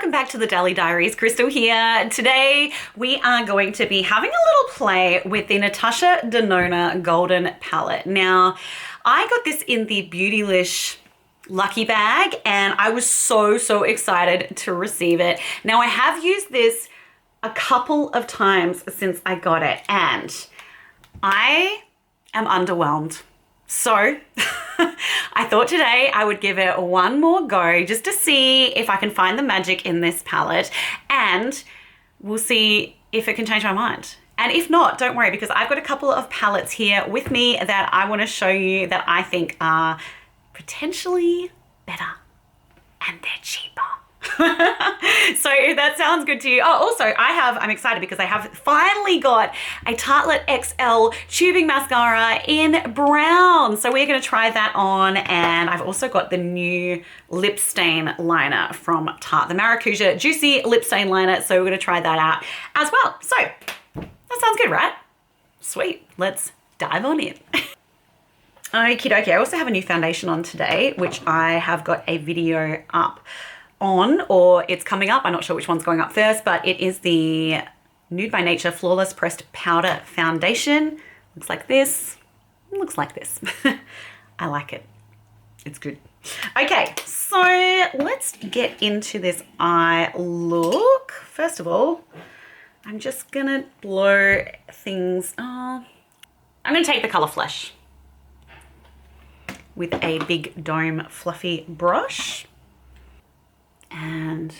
welcome back to the Dally Diaries. Kristel here. Today we are going to be having a little play with the Natasha Denona Golden palette. Now, I got this in the Beautylish lucky bag and I was so excited to receive it. Now, I have used this a couple of times since I got it and I am underwhelmed. So I thought today I would give it one more go just to see if I can find the magic in this palette, and we'll see if it can change my mind. And if not, don't worry, because I've got a couple of palettes here with me that I want to show you that I think are potentially better and they're cheaper. So if that sounds good to you. Oh, also I'm excited because I have finally got a Tartelette XL tubing mascara in brown. So we're going to try that on, and I've also got the new lip stain liner from Tarte, the Maracuja Juicy Lip Stain Liner. So we're going to try that out as well. So that sounds good, right? Sweet. Let's dive on in. Okie dokie. I also have a new foundation on today, which I have got a video up on, or it's coming up. I'm not sure which one's going up first, but it is the Nude by Nature Flawless Pressed Powder Foundation. Looks like this. Looks like this. I like it. It's good. Okay, so let's get into this eye look. First of all, I'm just gonna blow things. I'm gonna take the color Flesh with a big dome fluffy brush. And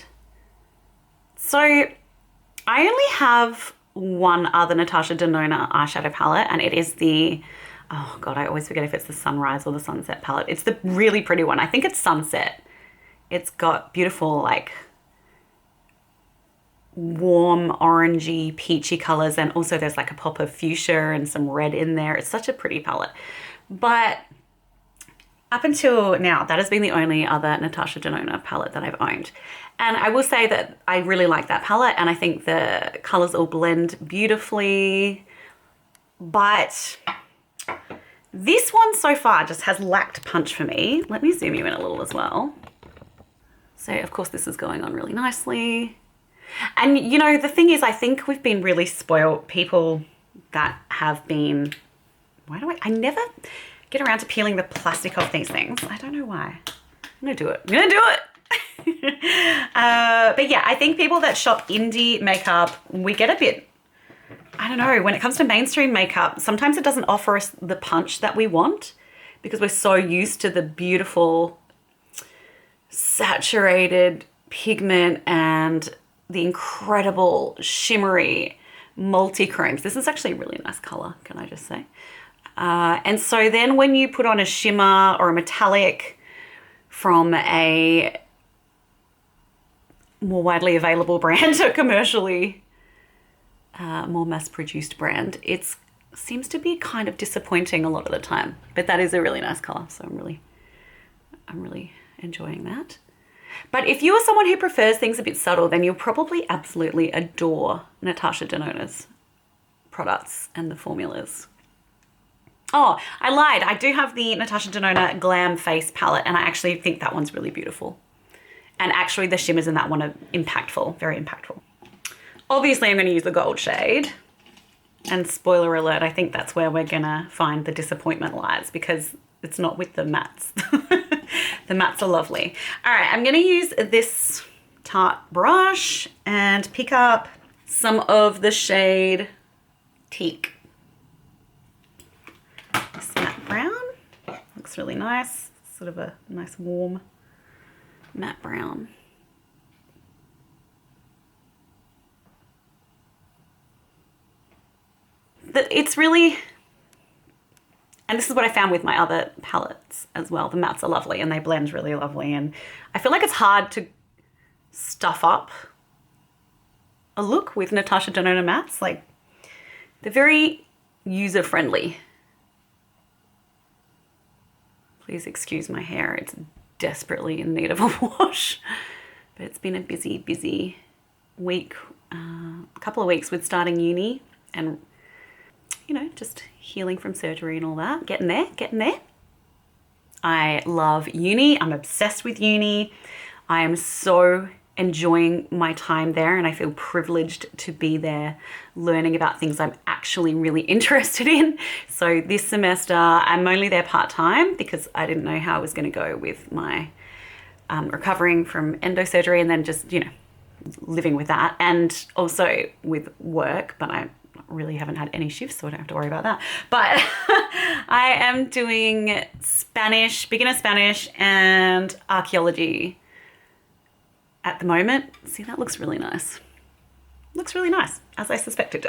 so I only have one other Natasha Denona eyeshadow palette, and it is the, oh God, I always forget if it's the Sunrise or the Sunset palette. It's the really pretty one. I think it's Sunset. It's got beautiful, like, warm orangey, peachy colors, and also there's like a pop of fuchsia and some red in there. It's such a pretty palette. But up until now, that has been the only other Natasha Denona palette that I've owned. And I will say that I really like that palette, and I think the colors all blend beautifully. But this one so far just has lacked punch for me. Let me zoom you in a little as well. So of course this is going on really nicely. And you know, the thing is, I think we've been really spoiled, people that have been, I never get around to peeling the plastic off these things. I don't know why. I'm gonna do it. I'm gonna do it. But yeah, I think people that shop indie makeup, we get a bit, I don't know, when it comes to mainstream makeup, sometimes it doesn't offer us the punch that we want because we're so used to the beautiful saturated pigment and the incredible shimmery multi-chromes. This is actually a really nice color, can I just say? And so then when you put on a shimmer or a metallic from a more widely available brand, a commercially more mass-produced brand, it seems to be kind of disappointing a lot of the time. But that is a really nice color, so I'm really enjoying that. But if you are someone who prefers things a bit subtle, then you'll probably absolutely adore Natasha Denona's products and the formulas. Oh, I lied. I do have the Natasha Denona Glam Face palette, and I actually think that one's really beautiful. And actually the shimmers in that one are impactful, very impactful. Obviously I'm going to use the gold shade. And spoiler alert, I think that's where we're going to find the disappointment lies, because it's not with the mattes. The mattes are lovely. All right, I'm going to use this Tarte brush and pick up some of the shade Teak. This matte brown looks really nice, sort of a nice warm matte brown. It's really, and this is what I found with my other palettes as well, the mattes are lovely and they blend really lovely, and I feel like it's hard to stuff up a look with Natasha Denona mattes. Like, they're very user-friendly. Please excuse my hair, it's desperately in need of a wash. But it's been a busy week, a couple of weeks with starting uni and, you know, just healing from surgery and all that. Getting there. I love uni. I'm obsessed with uni. I am so enjoying my time there, and I feel privileged to be there learning about things I'm actually really interested in. So this semester I'm only there part-time because I didn't know how I was going to go with my recovering from endosurgery and then just, you know, living with that, and also with work, but I really haven't had any shifts, so I don't have to worry about that. But I am doing Spanish, beginner Spanish and archaeology at the moment. See, that looks really nice. Looks really nice, as I suspected.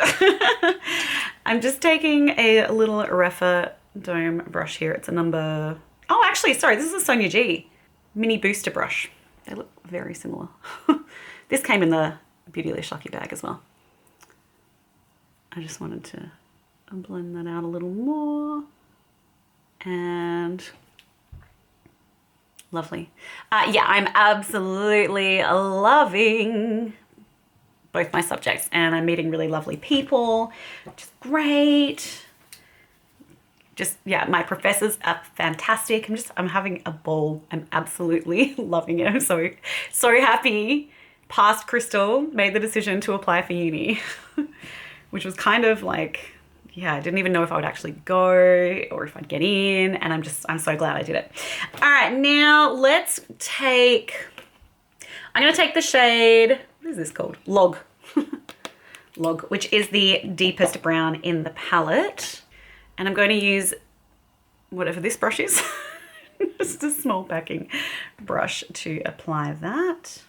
I'm just taking a little Refa Dome brush here. It's a number, oh, actually, sorry, this is a Sonia G mini booster brush. They look very similar. This came in the Beautylish Lucky bag as well. I just wanted to blend that out a little more. And lovely. Yeah, I'm absolutely loving both my subjects, and I'm meeting really lovely people, which is great. Just, yeah, my professors are fantastic. I'm having a ball. I'm absolutely loving it. I'm so happy. Past Kristel made the decision to apply for uni, which was kind of like, yeah, I didn't even know if I would actually go or if I'd get in, and I'm so glad I did it. All right, now let's take, I'm gonna take the shade, what is this called? Log. Log, which is the deepest brown in the palette. And I'm going to use whatever this brush is, just a small packing brush to apply that.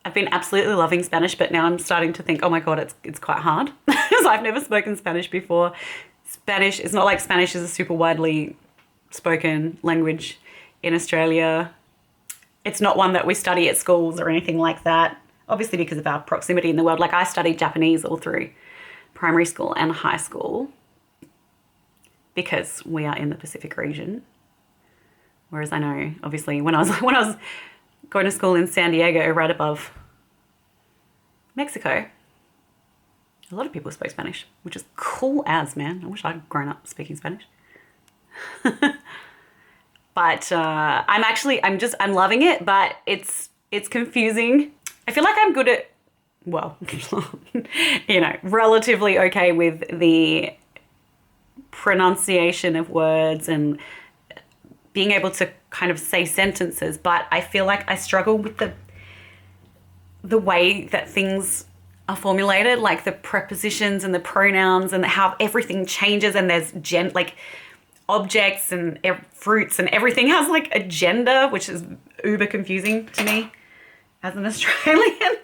I've been absolutely loving Spanish, but now I'm starting to think, oh my God, it's quite hard because I've never spoken Spanish before. Spanish, it's not like Spanish is a super widely spoken language in Australia. It's not one that we study at schools or anything like that, obviously because of our proximity in the world. Like I studied Japanese all through primary school and high school because we are in the Pacific region. Whereas I know, obviously, when I was going to school in San Diego, right above Mexico, a lot of people spoke Spanish, which is cool as, man. I wish I'd grown up speaking Spanish. But I'm loving it, but it's confusing. I feel like I'm good at, well, you know, relatively okay with the pronunciation of words and being able to kind of say sentences, but I feel like I struggle with the way that things are formulated, like the prepositions and the pronouns and how everything changes, and there's like objects and fruits and everything has like a gender, which is uber confusing to me as an Australian,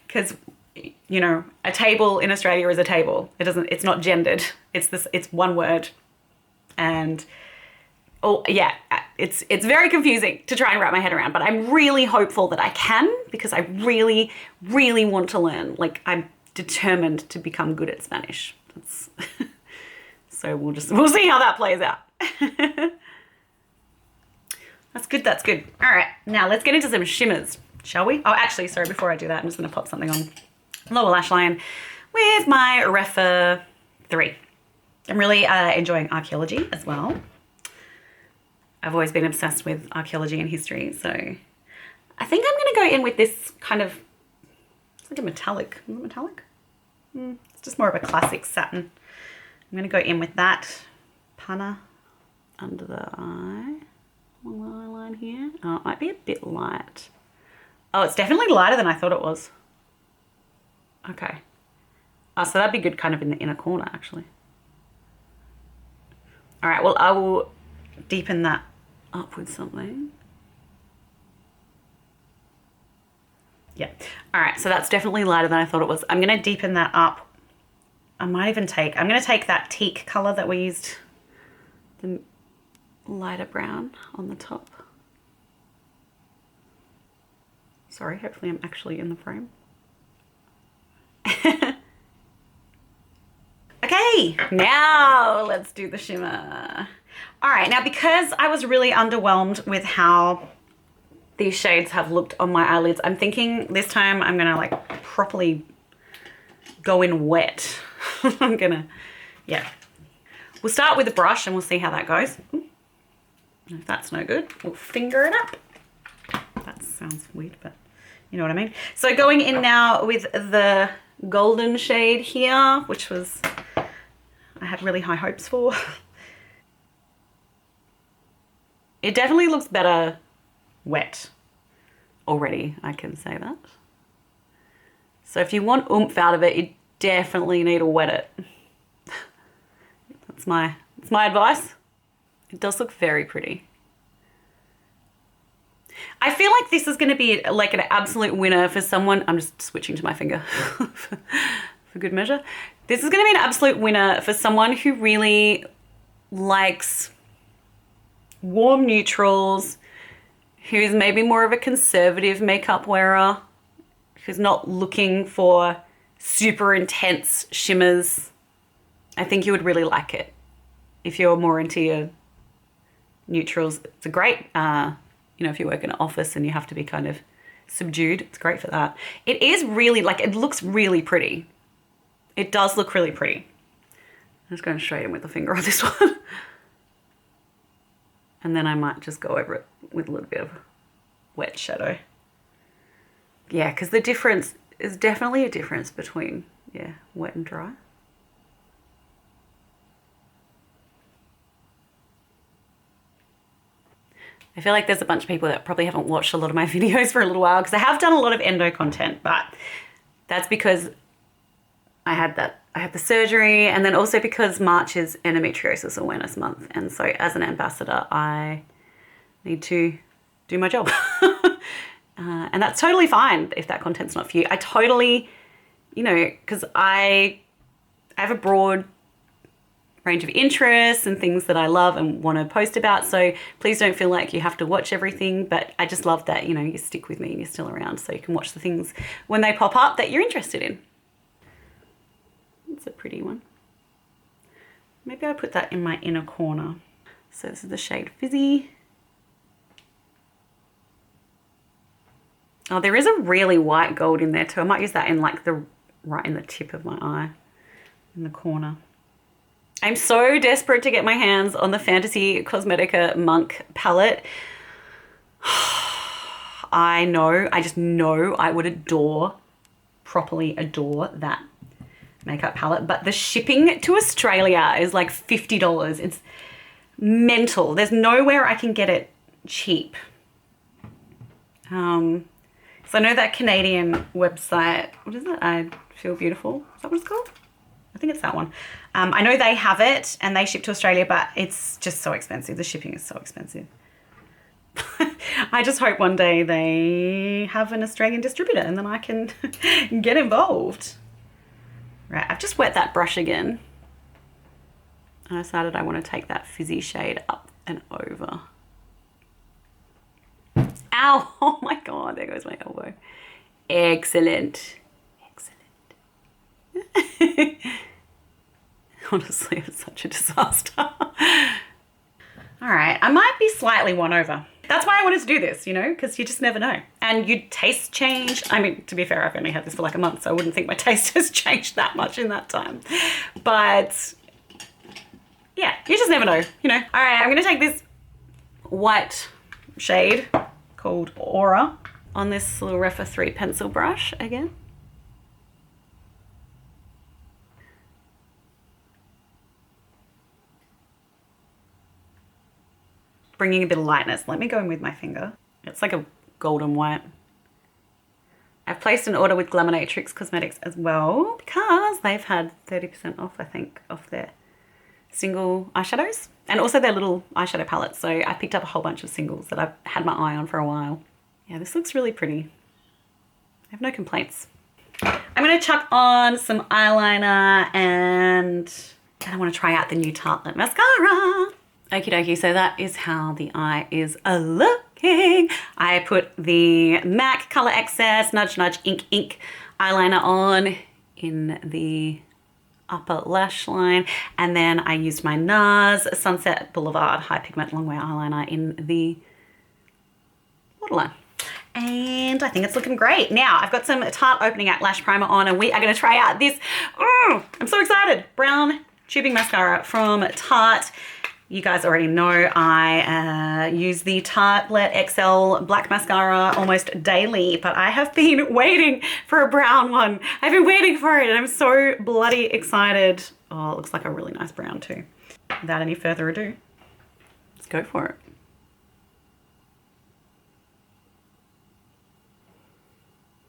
because, you know, a table in Australia is a table. It's not gendered. It's one word. And oh yeah, it's very confusing to try and wrap my head around, but I'm really hopeful that I can, because I really, really want to learn. Like, I'm determined to become good at Spanish. So we'll see how that plays out. That's good. All right, now let's get into some shimmers, shall we? Oh, actually, sorry, before I do that, I'm just gonna pop something on lower lash line with my Refa 3. I'm really enjoying archaeology as well. I've always been obsessed with archaeology and history, so I think I'm going to go in with this kind of, it's like a metallic. Is it metallic? It's just more of a classic satin. I'm going to go in with that panna under the eye, along the eye line here. Oh, it might be a bit light. Oh, it's definitely lighter than I thought it was. Okay. Oh, so that'd be good kind of in the inner corner, actually. All right, well, I will deepen that up with something. Yeah. All right, so that's definitely lighter than I thought it was. I'm going to deepen that up. I'm going to take that teak color that we used, the lighter brown on the top. Sorry, hopefully I'm actually in the frame. Okay, now let's do the shimmer. All right, now because I was really underwhelmed with how these shades have looked on my eyelids, I'm thinking this time I'm gonna like properly go in wet. I'm gonna, yeah. We'll start with the brush and we'll see how that goes. Ooh. If that's no good, we'll finger it up. That sounds weird, but you know what I mean. So going in now with the golden shade here, which was, I had really high hopes for. It definitely looks better wet already, I can say that. So if you want oomph out of it, you definitely need to wet it. That's my advice. It does look very pretty. I feel like this is going to be like an absolute winner for someone. I'm just switching to my finger for good measure. This is going to be an absolute winner for someone who really likes warm neutrals, who's maybe more of a conservative makeup wearer, who's not looking for super intense shimmers. I think you would really like it. If you're more into your neutrals, it's a great, you know, if you work in an office and you have to be kind of subdued, it's great for that. It is really, like, it looks really pretty. It does look really pretty. I'm just going straight in with the finger on this one. And then I might just go over it with a little bit of wet shadow. Yeah, because the difference is definitely a difference between, yeah, wet and dry. I feel like there's a bunch of people that probably haven't watched a lot of my videos for a little while because I have done a lot of endo content, but that's because I had the surgery, and then also because March is Endometriosis Awareness Month, and so as an ambassador I need to do my job. And that's totally fine if that content's not for you. I totally, you know, because I have a broad range of interests and things that I love and want to post about, so please don't feel like you have to watch everything, but I just love that, you know, you stick with me and you're still around so you can watch the things when they pop up that you're interested in. It's a pretty one. Maybe I put that in my inner corner. So this is the shade Fizzy. Oh, there is a really white gold in there too. I might use that in like right in the tip of my eye, in the corner. I'm so desperate to get my hands on the Fantasy Cosmetica Monk palette. I just know I would properly adore that makeup palette, but the shipping to Australia is like $50. It's mental. There's nowhere I can get it cheap. So I know that Canadian website, what is it? I Feel Beautiful. Is that what it's called? I think it's that one. I know they have it and they ship to Australia, but it's just so expensive. The shipping is so expensive. I just hope one day they have an Australian distributor and then I can get involved. Right, I've just wet that brush again. I decided I want to take that fizzy shade up and over. Ow! Oh my God, there goes my elbow. Excellent. Excellent. Honestly, it's such a disaster. All right, I might be slightly won over. That's why I wanted to do this, you know, because you just never know. And you taste change. I mean, to be fair, I've only had this for like a month, so I wouldn't think my taste has changed that much in that time. But yeah, you just never know, you know. All right, I'm gonna take this white shade called Aura on this little Refa 3 pencil brush again. Bringing a bit of lightness. Let me go in with my finger. It's like a golden white. I've placed an order with Glamonatrix Cosmetics as well because they've had 30% off, I think, off their single eyeshadows and also their little eyeshadow palettes. So I picked up a whole bunch of singles that I've had my eye on for a while. Yeah, this looks really pretty. I have no complaints. I'm gonna chuck on some eyeliner and then I want to try out the new Tartelette mascara. Okie dokie, so that is how the eye is looking. I put the MAC Color Excess Nudge Nudge Ink eyeliner on in the upper lash line. And then I used my NARS Sunset Boulevard High Pigment Longwear Eyeliner in the waterline. And I think it's looking great. Now, I've got some Tarte Opening Act Lash Primer on, and we are going to try out this, I'm so excited, brown tubing mascara from Tarte. You guys already know I use the Tartelette XL black mascara almost daily, but I have been waiting for a brown one. I've been waiting for it, and I'm so bloody excited. Oh, it looks like a really nice brown too. Without any further ado, let's go for it.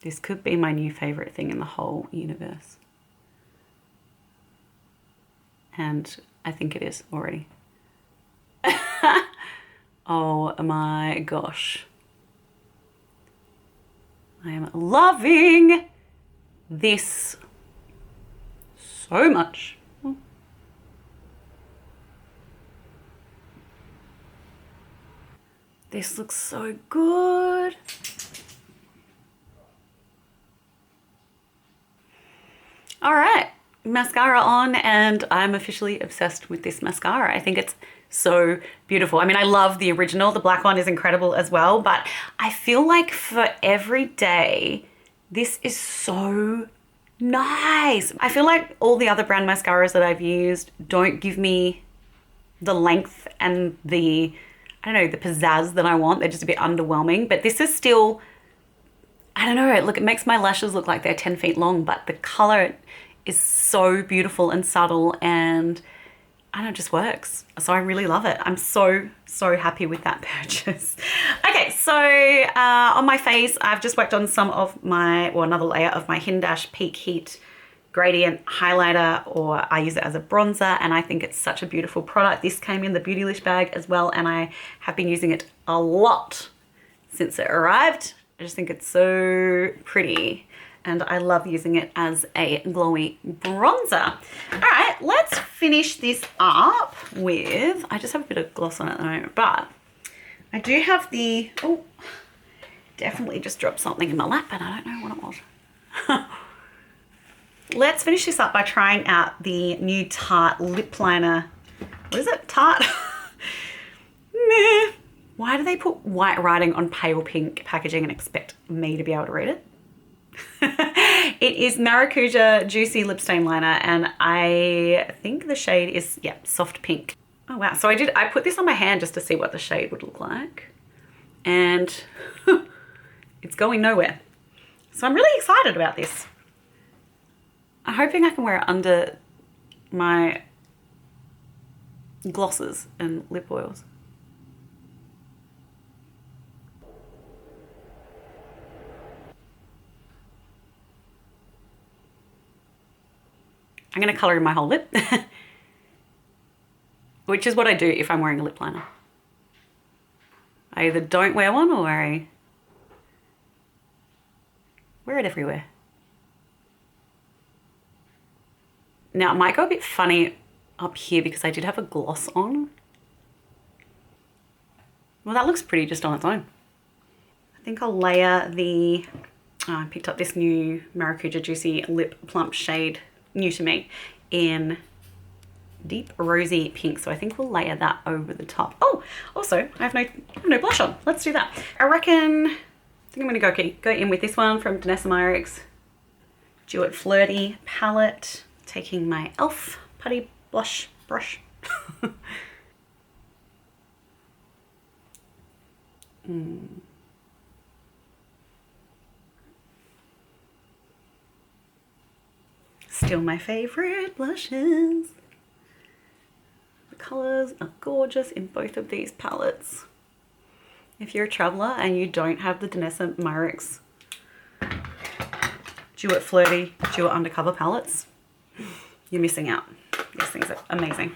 This could be my new favorite thing in the whole universe. And I think it is already. Oh my gosh. I am loving this so much. This looks so good. All right, mascara on, and I'm officially obsessed with this mascara. I think it's so beautiful. I mean, I love the original. The black one is incredible as well, but I feel like for every day, this is so nice. I feel like all the other brand mascaras that I've used don't give me the length and the, I don't know, the pizzazz that I want. They're just a bit underwhelming, but this is still, I don't know, look, it makes my lashes look like they're 10 feet long, but the color is so beautiful and subtle, and I don't know, it just works. So I really love it. I'm so happy with that purchase. Okay, so on my face, I've just worked on some of my, or another layer of my Hindash Peak Heat Gradient Highlighter, or I use it as a bronzer, and I think it's such a beautiful product. This came in the Beautylish bag as well, and I have been using it a lot since it arrived. I just think it's so pretty, and I love using it as a glowy bronzer. All right, let's finish this up with, I just have a bit of gloss on it at the moment, but I do have the, oh, definitely just dropped something in my lap, and I don't know what it was. Let's finish this up by trying out the new Tarte lip liner. What is it? Tarte? Meh. Why do they put white writing on pale pink packaging and expect me to be able to read it? It is Maracuja Juicy Lip Stain Liner, and I think the shade is, yeah, soft pink. Oh wow, so I put this on my hand just to see what the shade would look like, and it's going nowhere. So I'm really excited about this. I'm hoping I can wear it under my glosses and lip oils. I'm going to colour in my whole lip, which is what I do if I'm wearing a lip liner. I either don't wear one, or I wear it everywhere. Now, it might go a bit funny up here because I did have a gloss on. Well, that looks pretty just on its own. I think I'll layer the, I picked up this new Maracuja Juicy Lip Plump shade, new to me, in deep rosy pink. So I think we'll layer that over the top. Oh, also, I have no blush on. Let's do that. I think I'm gonna go in with this one from Danessa Myricks Duet Flirty palette. Taking my e.l.f. Putty Blush brush. Still my favorite blushes. The colors are gorgeous in both of these palettes. If you're a traveler and you don't have the Danessa Myricks Duet Flirty Duet Undercover palettes, you're missing out. These things are amazing.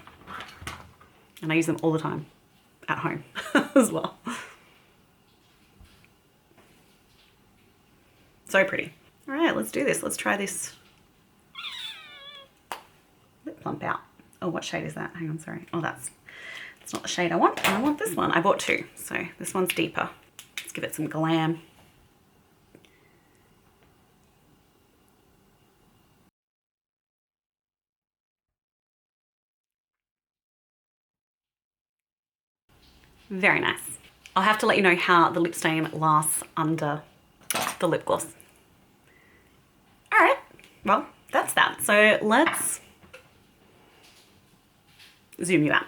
And I use them all the time at home as well. So pretty. All right, let's do this. Let's try this lip plump out. Oh, what shade is that? Hang on, sorry. Oh, that's not the shade I want. I want this one. I bought two, so this one's deeper. Let's give it some glam. Very nice. I'll have to let you know how the lip stain lasts under the lip gloss. All right, well, that's that. So let's zoom you out.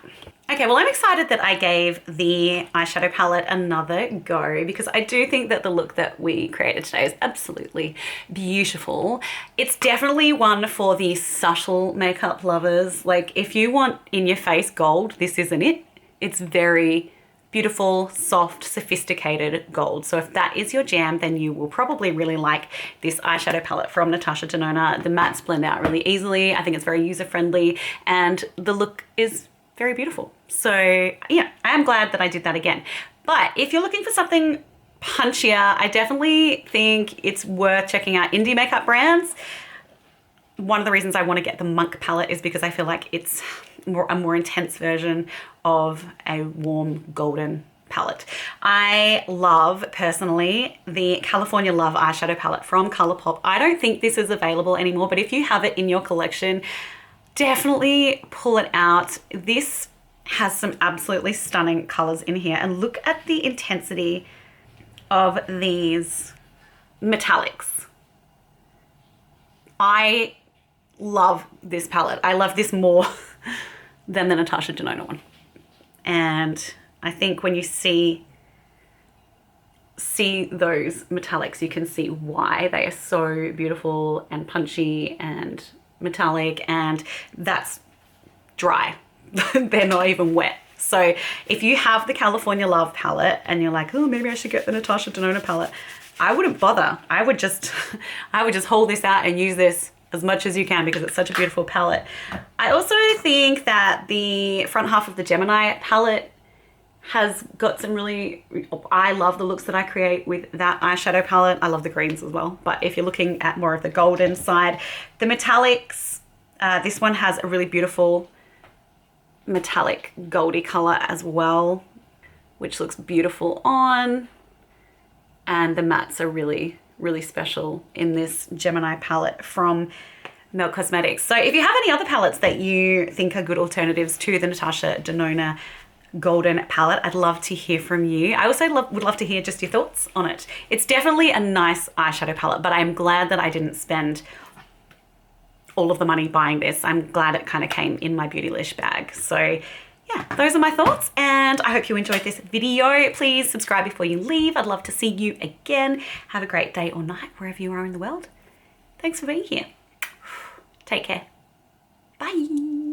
Okay, well, I'm excited that I gave the eyeshadow palette another go because I do think that the look that we created today is absolutely beautiful. It's definitely one for the subtle makeup lovers. Like if you want in your face gold, this isn't it. It's very beautiful, soft, sophisticated gold. So if that is your jam, then you will probably really like this eyeshadow palette from Natasha Denona. The mattes blend out really easily. I think it's very user-friendly and the look is very beautiful. So yeah, I am glad that I did that again. But if you're looking for something punchier, I definitely think it's worth checking out indie makeup brands. One of the reasons I want to get the Monk palette is because I feel like it's a more intense version of a warm golden palette. I love, personally, the California Love eyeshadow palette from ColourPop. I don't think this is available anymore, but if you have it in your collection, definitely pull it out. This has some absolutely stunning colors in here, and look at the intensity of these metallics. I love this palette. I love this more than the Natasha Denona one. And I think when you see those metallics, you can see why they are so beautiful and punchy and metallic, and that's dry. They're not even wet. So if you have the California Love palette and you're like, oh, maybe I should get the Natasha Denona palette, I wouldn't bother. I would just hold this out and use this as much as you can because it's such a beautiful palette. I also think that the front half of the Gemini palette has got some really, I love the looks that I create with that eyeshadow palette. I love the greens as well. But if you're looking at more of the golden side, the metallics, this one has a really beautiful metallic goldy color as well, which looks beautiful on. And the mattes are really, really special in this Gemini palette from Melt Cosmetics. So if you have any other palettes that you think are good alternatives to the Natasha Denona Golden palette, I'd love to hear from you. I also would love to hear just your thoughts on it. It's definitely a nice eyeshadow palette, but I'm glad that I didn't spend all of the money buying this. I'm glad it kind of came in my Beautylish bag. So yeah, those are my thoughts, and I hope you enjoyed this video. Please subscribe before you leave. I'd love to see you again. Have a great day or night wherever you are in the world. Thanks for being here. Take care. Bye.